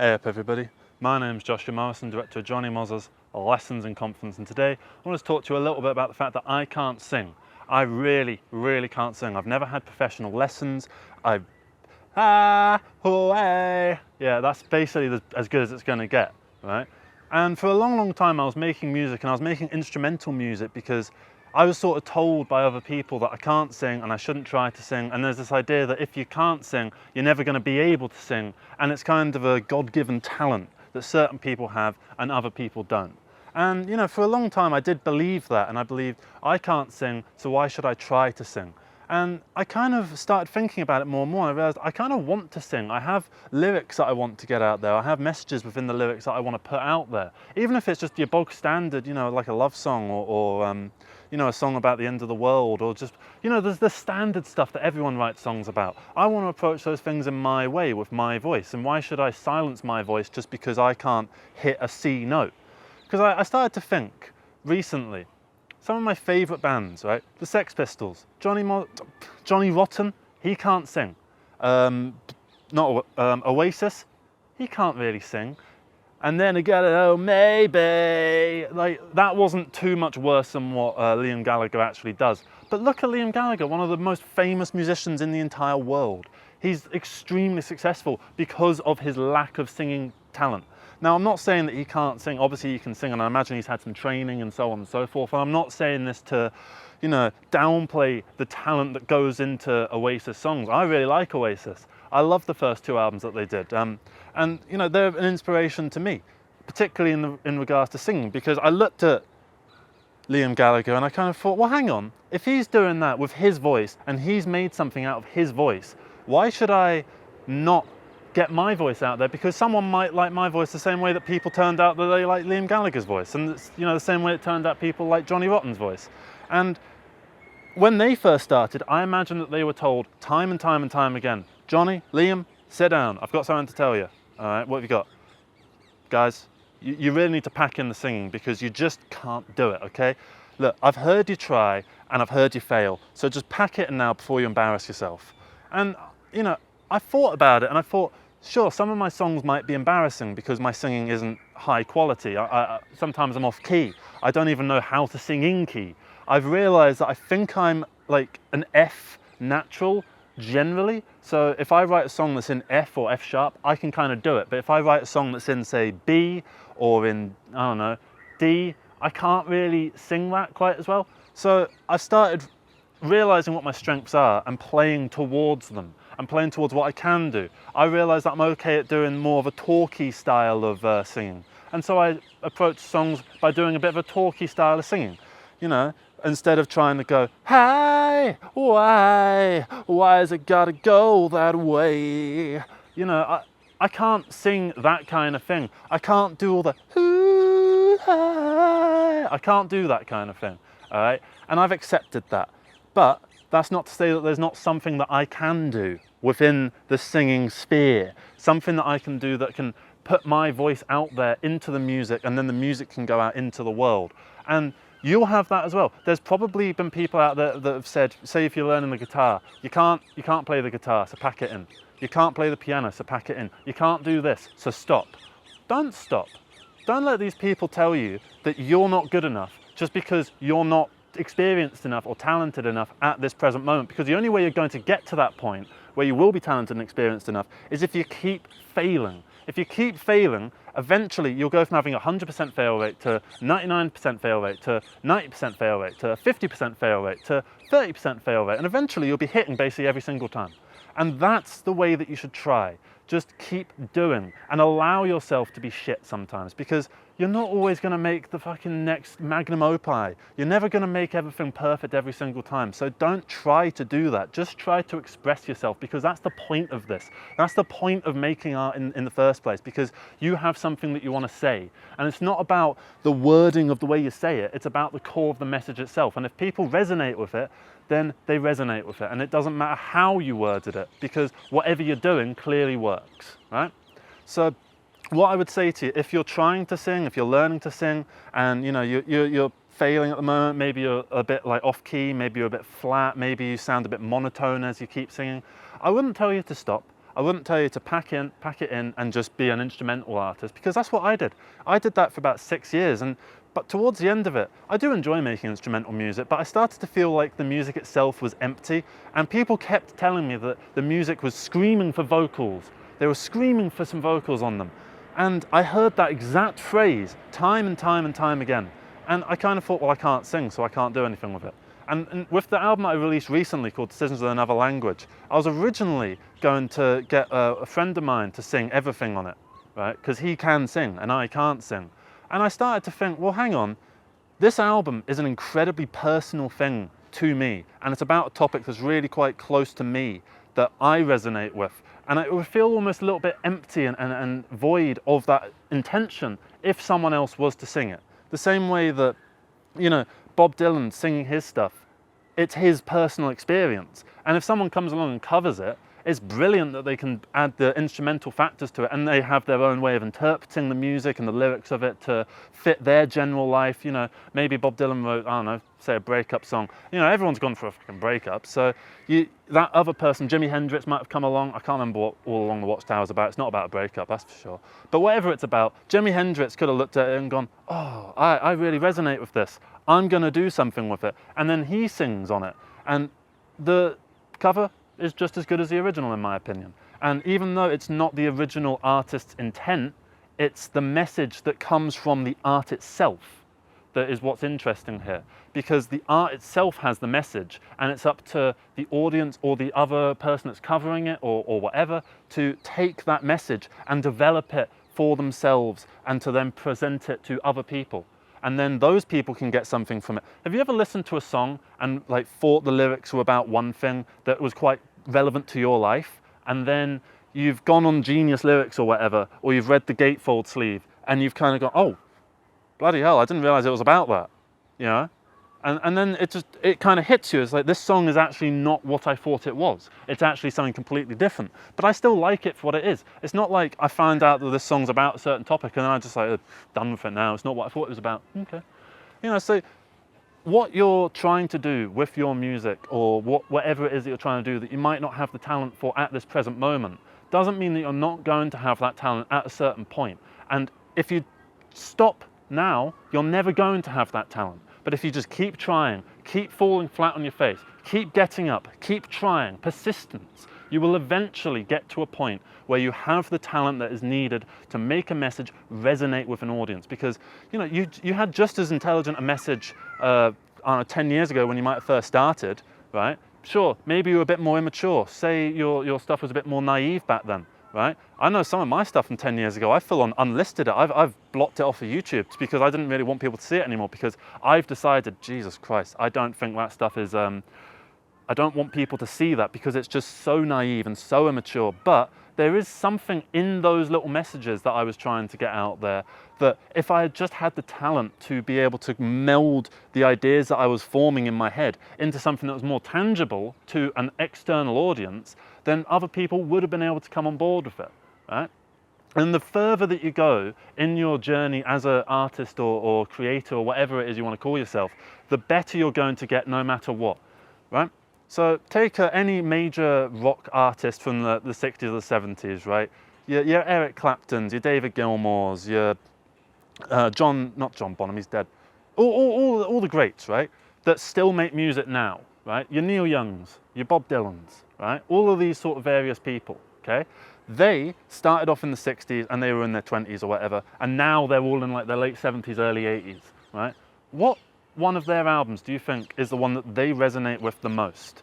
Hey up everybody, my name's Joshua Morrison, director of Johnny Moz's Lessons in Confidence, and today I want to talk to you a little bit about the fact that I can't sing. I really can't sing. I've never had professional lessons. Yeah, that's basically as good as it's going to get, right? And for a long time I was making music, and I was making instrumental music because I was sort of told by other people that I can't sing and I shouldn't try to sing, and there's this idea that if you can't sing, you're never going to be able to sing, and it's kind of a God-given talent that certain people have and other people don't. And you know, for a long time I did believe that, and I believed I can't sing, so why should I try to sing? And I kind of started thinking about it more and more, and I realized I kind of want to sing. I have lyrics that I want to get out there. I have messages within the lyrics that I want to put out there. Even if it's just your bog standard, you know, like a love song or you know, a song about the end of the world, or just, you know, there's the standard stuff that everyone writes songs about. I want to approach those things in my way with my voice, and why should I silence my voice just because I can't hit a C note? Because I started to think recently, some of my favourite bands, right? The Sex Pistols, Johnny Rotten, he can't sing. Oasis, he can't really sing. And then again, oh maybe, like that wasn't too much worse than what Liam Gallagher actually does. But look at Liam Gallagher, one of the most famous musicians in the entire world. He's extremely successful because of his lack of singing talent. Now, I'm not saying that he can't sing. Obviously he can sing, and I imagine he's had some training and so on and so forth. And I'm not saying this to, you know, downplay the talent that goes into Oasis songs. I really like Oasis. I love the first two albums that they did. And you know, they're an inspiration to me, particularly in regards to singing, because I looked at Liam Gallagher and I kind of thought, well, hang on, if he's doing that with his voice and he's made something out of his voice, why should I not get my voice out there? Because someone might like my voice the same way that people turned out that they like Liam Gallagher's voice, and it's, you know, the same way it turned out people like Johnny Rotten's voice. And when they first started, I imagine that they were told time and time again, Johnny, Liam, sit down, I've got something to tell you. All right, what have you got? Guys, you really need to pack in the singing because you just can't do it, okay? Look, I've heard you try and I've heard you fail, so just pack it in now before you embarrass yourself. And, you know, I thought about it and I thought, sure, some of my songs might be embarrassing because my singing isn't high quality. Sometimes I'm off key. I don't even know how to sing in key. I've realized that I think I'm like an F natural generally. So if I write a song that's in F or F sharp, I can kind of do it. But if I write a song that's in, say, B or in, I don't know, D, I can't really sing that quite as well. So I started realizing what my strengths are and playing towards them and playing towards what I can do. I realized that I'm okay at doing more of a talky style of singing. And so I approach songs by doing a bit of a talky style of singing, you know, instead of trying to go, hey, why has it gotta go that way? You know, I can't sing that kind of thing. I can't do all the hoo, hey. I can't do that kind of thing, all right? And I've accepted that. But that's not to say that there's not something that I can do within the singing sphere, something that I can do that can put my voice out there into the music, and then the music can go out into the world. And you'll have that as well. There's probably been people out there that have said, say if you're learning the guitar, you can't play the guitar, so pack it in. You can't play the piano, so pack it in. You can't do this, so stop. Don't stop. Don't let these people tell you that you're not good enough just because you're not experienced enough or talented enough at this present moment, because the only way you're going to get to that point where you will be talented and experienced enough is if you keep failing. If you keep failing, eventually you'll go from having a 100% fail rate to 99% fail rate to 90% fail rate to 50% fail rate to 30% fail rate, and eventually you'll be hitting basically every single time. And that's the way that you should try. Just keep doing and allow yourself to be shit sometimes, because you're not always going to make the fucking next magnum opus. You're never going to make everything perfect every single time. So don't try to do that. Just try to express yourself, because that's the point of this. That's the point of making art in the first place, because you have something that you want to say. And it's not about the wording of the way you say it. It's about the core of the message itself. And if people resonate with it, then they resonate with it. And it doesn't matter how you worded it, because whatever you're doing clearly works, right? So what I would say to you, if you're trying to sing, if you're learning to sing, and you know you're failing at the moment, maybe you're a bit like off key, maybe you're a bit flat, maybe you sound a bit monotone as you keep singing, I wouldn't tell you to stop. I wouldn't tell you to pack it in and just be an instrumental artist, because that's what I did. I did that for about 6 years, but towards the end of it, I do enjoy making instrumental music, but I started to feel like the music itself was empty, and people kept telling me that the music was screaming for vocals. They were screaming for some vocals on them. And I heard that exact phrase time and time and time again. And I kind of thought, well, I can't sing, so I can't do anything with it. And with the album I released recently called Decisions of Another Language, I was originally going to get a friend of mine to sing everything on it, right? Because he can sing and I can't sing. And I started to think, well, hang on, this album is an incredibly personal thing to me, and it's about a topic that's really quite close to me, that I resonate with. And it would feel almost a little bit empty and void of that intention if someone else was to sing it. The same way that, you know, Bob Dylan singing his stuff, it's his personal experience. And if someone comes along and covers it, it's brilliant that they can add the instrumental factors to it, and they have their own way of interpreting the music and the lyrics of it to fit their general life. You know, maybe Bob Dylan wrote, I don't know, say a breakup song. You know, everyone's gone for a fucking breakup. So that other person, Jimi Hendrix, might have come along. I can't remember what All Along the Watchtower's about. It's not about a breakup, that's for sure. But whatever it's about, Jimi Hendrix could have looked at it and gone, oh, I really resonate with this. I'm going to do something with it. And then he sings on it. And the cover is just as good as the original, in my opinion. And even though it's not the original artist's intent, it's the message that comes from the art itself that is what's interesting here. Because the art itself has the message, and it's up to the audience or the other person that's covering it or whatever to take that message and develop it for themselves and to then present it to other people. And then those people can get something from it. Have you ever listened to a song and like thought the lyrics were about one thing that was quite relevant to your life, and then you've gone on Genius Lyrics or whatever, or you've read the Gatefold sleeve, and you've kind of gone, oh, bloody hell, I didn't realize it was about that, you know? And then it kind of hits you. It's like, this song is actually not what I thought it was. It's actually something completely different. But I still like it for what it is. It's not like I found out that this song's about a certain topic and then I just like, done with it now. It's not what I thought it was about. Okay. You know, so what you're trying to do with your music, or whatever it is that you're trying to do that you might not have the talent for at this present moment, doesn't mean that you're not going to have that talent at a certain point. And if you stop now, you're never going to have that talent. But if you just keep trying, keep falling flat on your face, keep getting up, keep trying, persistence, you will eventually get to a point where you have the talent that is needed to make a message resonate with an audience. Because, you know, you had just as intelligent a message, I don't know, 10 years ago when you might have first started, right? Sure, maybe you were a bit more immature. Say your stuff was a bit more naive back then, right? I know some of my stuff from 10 years ago, I full on unlisted it. I've blocked it off of YouTube because I didn't really want people to see it anymore, because I've decided, Jesus Christ, I don't think that stuff is, I don't want people to see that because it's just so naive and so immature. But there is something in those little messages that I was trying to get out there that if I had just had the talent to be able to meld the ideas that I was forming in my head into something that was more tangible to an external audience, then other people would have been able to come on board with it, right? And the further that you go in your journey as an artist or creator or whatever it is you want to call yourself, the better you're going to get no matter what, right? So take any major rock artist from the 60s or the 70s, right? Your Eric Claptons, your David Gilmours, your not John Bonham, he's dead. All the greats, right? That still make music now, right? Your Neil Youngs, your Bob Dylans, right? All of these sort of various people, okay? They started off in the 60s and they were in their 20s or whatever, and now they're all in like their late 70s, early 80s, right? What one of their albums do you think is the one that they resonate with the most?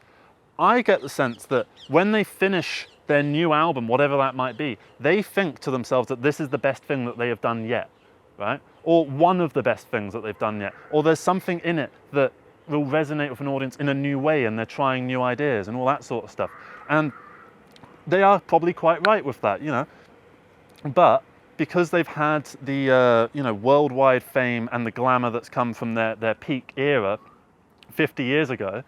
I get the sense that when they finish their new album, whatever that might be, they think to themselves that this is the best thing that they have done yet, right? Or one of the best things that they've done yet. Or there's something in it that will resonate with an audience in a new way, and they're trying new ideas and all that sort of stuff. And they are probably quite right with that, you know. But because they've had the worldwide fame and the glamour that's come from their peak era 50 years ago,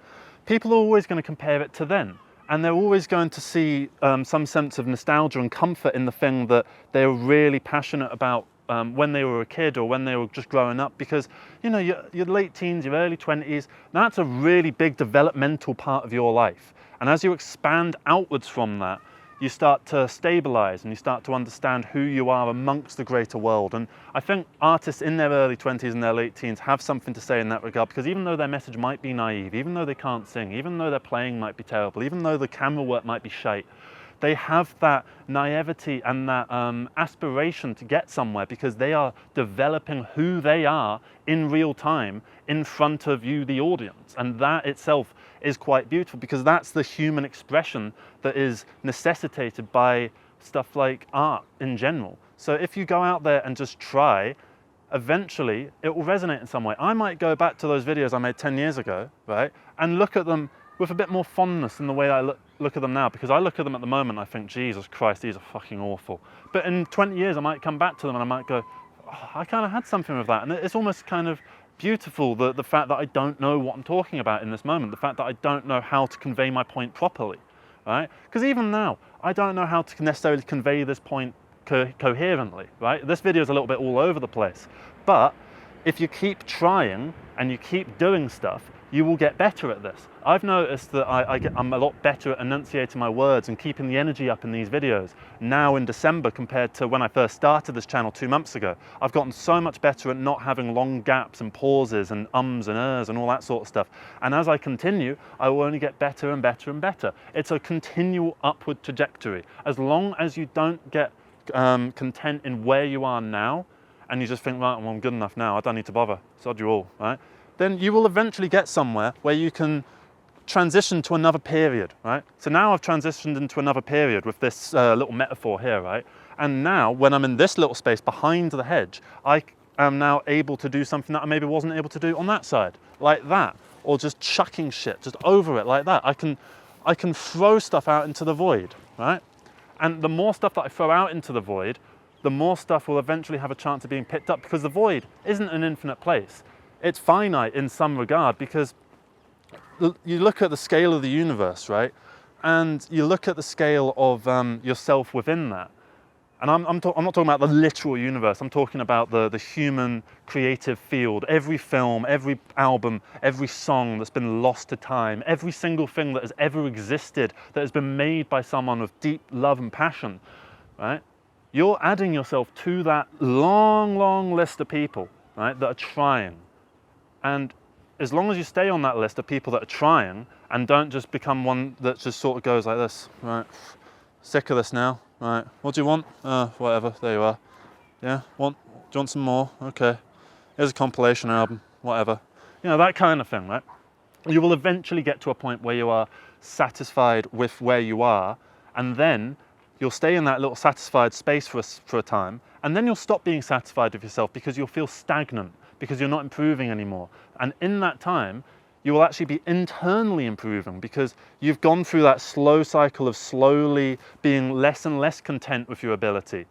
people are always going to compare it to then. And they're always going to see some sense of nostalgia and comfort in the thing that they were really passionate about when they were a kid or when they were just growing up. Because, you know, your late teens, your early 20s, that's a really big developmental part of your life. And as you expand outwards from that, you start to stabilize and you start to understand who you are amongst the greater world. And I think artists in their early 20s and their late teens have something to say in that regard, because even though their message might be naive, even though they can't sing, even though their playing might be terrible, even though the camera work might be shite, they have that naivety and that aspiration to get somewhere, because they are developing who they are in real time in front of you, the audience. And that itself is quite beautiful, because that's the human expression that is necessitated by stuff like art in general. So if you go out there and just try, eventually it will resonate in some way. I might go back to those videos I made 10 years ago, right, and look at them with a bit more fondness than the way I look at them now, because I look at them at the moment, I think, Jesus Christ, these are fucking awful. But in 20 years, I might come back to them and I might go, oh, I kind of had something with that. And it's almost kind of beautiful, the fact that I don't know what I'm talking about in this moment, the fact that I don't know how to convey my point properly, right? Because even now, I don't know how to necessarily convey this point coherently, right? This video is a little bit all over the place, but if you keep trying and you keep doing stuff, you will get better at this. I've noticed that I'm a lot better at enunciating my words and keeping the energy up in these videos now in December compared to when I first started this channel 2 months ago. I've gotten so much better at not having long gaps and pauses and ums and ers and all that sort of stuff. And as I continue, I will only get better and better and better. It's a continual upward trajectory. As long as you don't get content in where you are now, and you just think, right, well, I'm good enough now, I don't need to bother, sod you all, right? Then you will eventually get somewhere where you can transition to another period, right? So now I've transitioned into another period with this little metaphor here, right? And now when I'm in this little space behind the hedge, I am now able to do something that I maybe wasn't able to do on that side, like that, or just chucking shit, just over it like that. I can throw stuff out into the void, right? And the more stuff that I throw out into the void, the more stuff will eventually have a chance of being picked up, because the void isn't an infinite place. It's finite in some regard, because you look at the scale of the universe, right? And you look at the scale of yourself within that. And I'm not talking about the literal universe, I'm talking about the human creative field. Every film, every album, every song that's been lost to time, every single thing that has ever existed, that has been made by someone with deep love and passion, right? You're adding yourself to that long, long list of people, right, that are trying. And as long as you stay on that list of people that are trying and don't just become one that just sort of goes like this, right, sick of this now, right, what do you want? Whatever, there you are. Yeah, do you want some more? Okay, here's a compilation album, whatever. You know, that kind of thing, right? You will eventually get to a point where you are satisfied with where you are, and then you'll stay in that little satisfied space for a time, and then you'll stop being satisfied with yourself because you'll feel stagnant, because you're not improving anymore. And in that time, you will actually be internally improving, because you've gone through that slow cycle of slowly being less and less content with your ability.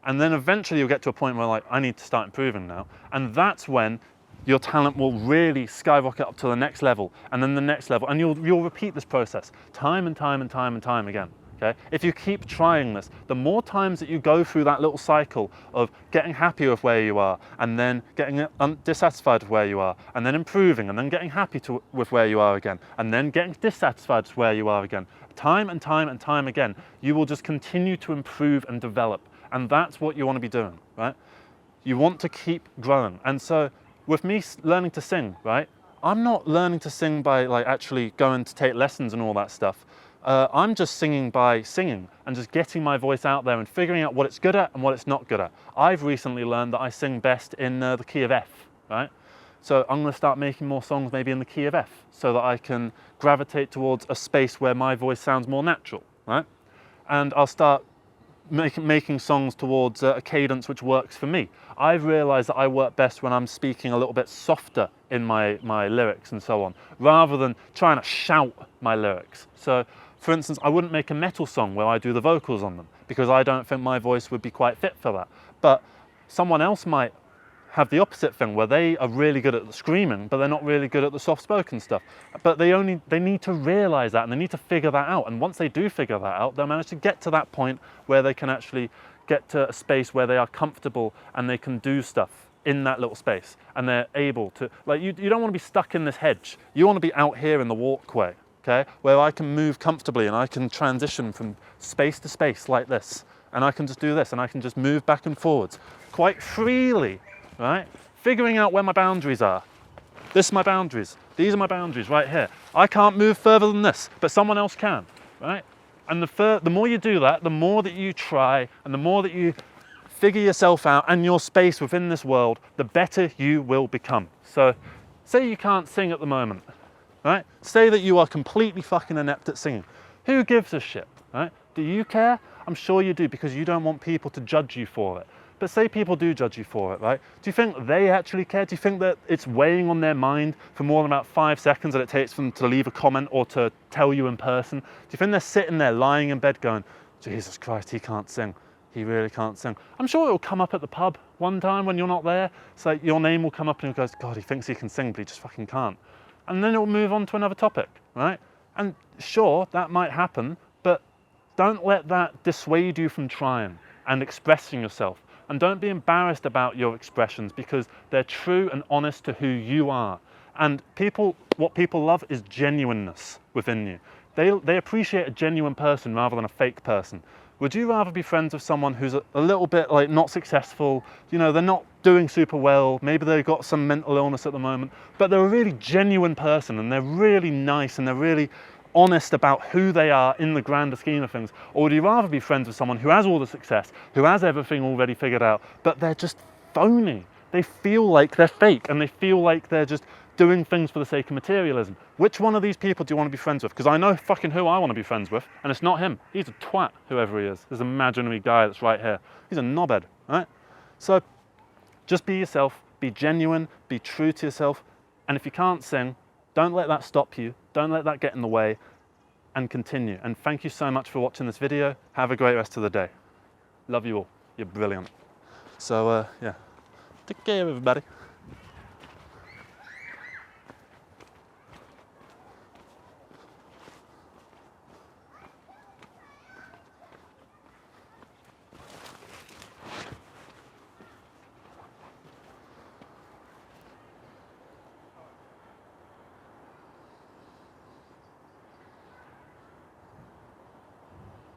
And then eventually you'll get to a point where, like, I need to start improving now. And that's when your talent will really skyrocket up to the next level, and then the next level. And you'll repeat this process time and time and time and time again. Okay? If you keep trying this, the more times that you go through that little cycle of getting happy with where you are, and then getting dissatisfied with where you are, and then improving, and then getting happy with where you are again, and then getting dissatisfied with where you are again, time and time and time again, you will just continue to improve and develop. And that's what you want to be doing, right? You want to keep growing. And so with me learning to sing, right, I'm not learning to sing by like actually going to take lessons and all that stuff. I'm just singing by singing and just getting my voice out there and figuring out what it's good at and what it's not good at. I've recently learned that I sing best in the key of F, right? So I'm going to start making more songs maybe in the key of F so that I can gravitate towards a space where my voice sounds more natural, right? And I'll start making songs towards a cadence which works for me. I've realized that I work best when I'm speaking a little bit softer in my lyrics and so on, rather than trying to shout my lyrics. So, for instance, I wouldn't make a metal song where I do the vocals on them, because I don't think my voice would be quite fit for that. But someone else might have the opposite thing, where they are really good at the screaming, but they're not really good at the soft-spoken stuff. But they need to realize that, and they need to figure that out. And once they do figure that out, they'll manage to get to that point where they can actually get to a space where they are comfortable and they can do stuff in that little space. And they're able to, like, you don't want to be stuck in this hedge. You want to be out here in the walkway, okay, where I can move comfortably and I can transition from space to space like this. And I can just do this and I can just move back and forwards quite freely, right? Figuring out where my boundaries are. This is my boundaries. These are my boundaries right here. I can't move further than this, but someone else can, right? And the more you do that, the more that you try and the more that you figure yourself out and your space within this world, the better you will become. So say you can't sing at the moment, right? Say that you are completely fucking inept at singing. Who gives a shit, right? Do you care? I'm sure you do, because you don't want people to judge you for it. But say people do judge you for it, right? Do you think they actually care? Do you think that it's weighing on their mind for more than about 5 seconds that it takes for them to leave a comment or to tell you in person? Do you think they're sitting there lying in bed going, Jesus Christ, he can't sing. He really can't sing. I'm sure it'll come up at the pub one time when you're not there. So your name will come up and he goes, God, he thinks he can sing, but he just fucking can't. And then it'll move on to another topic, right? And sure, that might happen, but don't let that dissuade you from trying and expressing yourself. And don't be embarrassed about your expressions, because they're true and honest to who you are. And what people love is genuineness within you. They appreciate a genuine person rather than a fake person. Would you rather be friends with someone who's a little bit like not successful, you know, they're not doing super well, maybe they've got some mental illness at the moment, but they're a really genuine person and they're really nice and they're really honest about who they are in the grander scheme of things? Or would you rather be friends with someone who has all the success, who has everything already figured out, but they're just phony? They feel like they're fake and they feel like they're just doing things for the sake of materialism. Which one of these people do you want to be friends with? Because I know fucking who I want to be friends with, and it's not him. He's a twat, whoever he is. This imaginary guy that's right here. He's a knobhead, right? So just be yourself, be genuine, be true to yourself, and if you can't sing, don't let that stop you. Don't let that get in the way, and continue. And thank you so much for watching this video. Have a great rest of the day. Love you all. You're brilliant. So yeah, take care everybody.